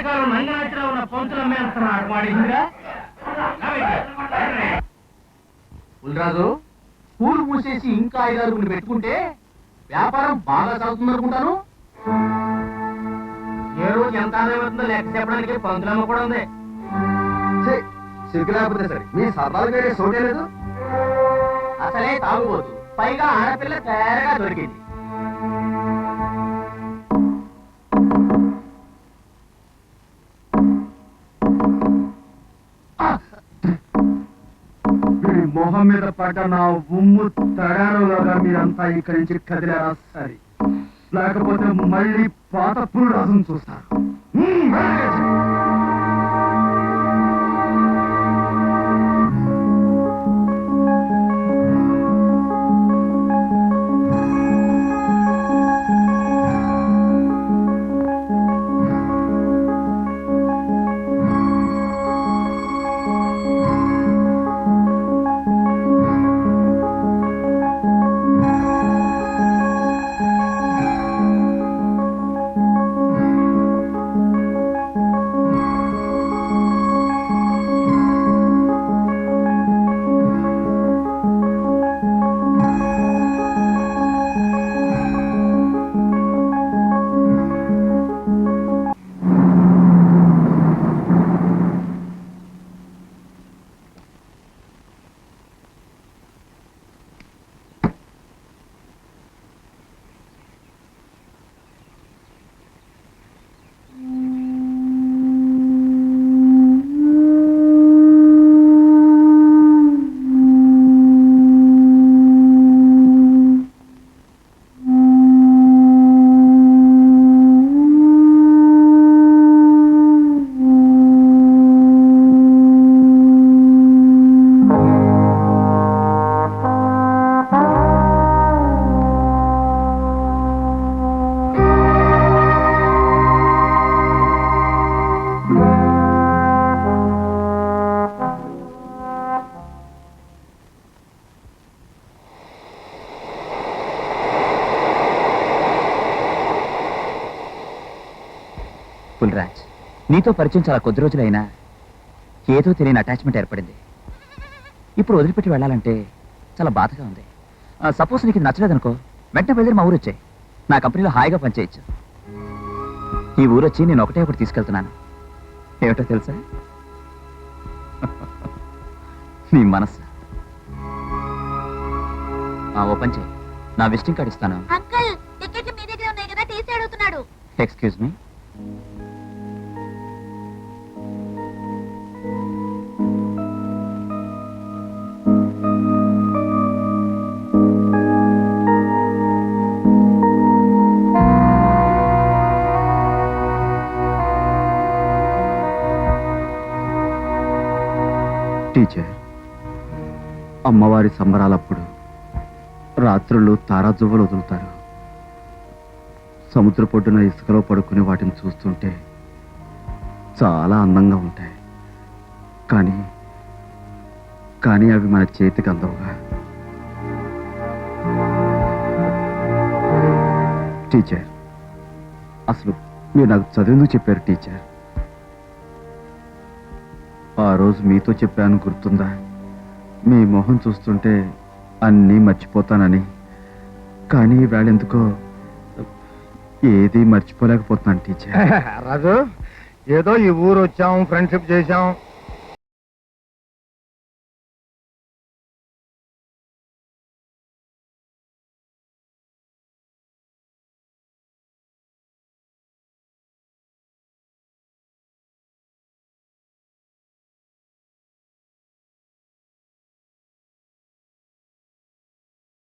వెనకాల నంగనాచిలో ఉన్న పంతులు అమ్మేస్తున్నాడు వాడిందిరా. పుల్రాజు, స్కూల్ మూసేసి ఇంకా 5-6 పెట్టుకుంటే వ్యాపారం బాగా సాగుతుంది అనుకుంటాను. ఏ రోజు ఎంత ఆదాయం అవుతుందో లెక్క చెప్పడానికి పంతులమ్మ కూడా ఉంది. సిగ్గు లేకపోతే సరే, మీ సరదాగా సోటే లేదు. అసలే తాగుబోతు, పైగా ఆడపిల్ల తేరగా దొరికింది. మొహం మీద పడ్డ నా ఉమ్ము తడానులాగా మీరంతా ఇక్కడి నుంచి కదిలేరా సరే, లేకపోతే మళ్ళీ పాత పురుడాసం చూస్తారు. పుల్రాజ్, నీతో పరిచయం చాలా కొద్ది రోజులైనా ఏదో తెలియని అటాచ్మెంట్ ఏర్పడింది. ఇప్పుడు వదిలిపెట్టి వెళ్ళాలంటే చాలా బాధగా ఉంది. సపోజ్ నీకు నచ్చలేదనుకో, వెంటనే బయలుదేరి మా ఊరు వచ్చాయి. నా కంపెనీలో హాయిగా పనిచేయచ్చు. ఈ ఊరు వచ్చి నేను ఒకటి తీసుకెళ్తున్నాను. ఏమిటో తెలుసా? నీ మనస్సు. ఓ పని చేయి, నా విజిటింగ్ కార్డు ఇస్తాను. Excuse me. టీచర్, అమ్మవారి సంబరాలప్పుడు రాత్రులు తారాజువ్వలు వదులుతారు. సముద్ర పొడ్డున ఇసుకలో పడుకుని వాటిని చూస్తుంటే చాలా అందంగా ఉంటాయి. కానీ కానీ అవి మన చేతికి అందవుగా. టీచర్, అసలు మీరు నాకు చదివేందుకు చెప్పారు టీచర్? ఆ రోజు మీతో చెప్పాను, గుర్తుందా? మీ మొహం చూస్తుంటే అన్నీ మర్చిపోతానని. కానీ వేళెందుకో ఏది మర్చిపోలేకపోతున్నాను టీచర్. రాజు, ఏదో ఈ ఊరు వచ్చాం, ఫ్రెండ్షిప్ చేశాం,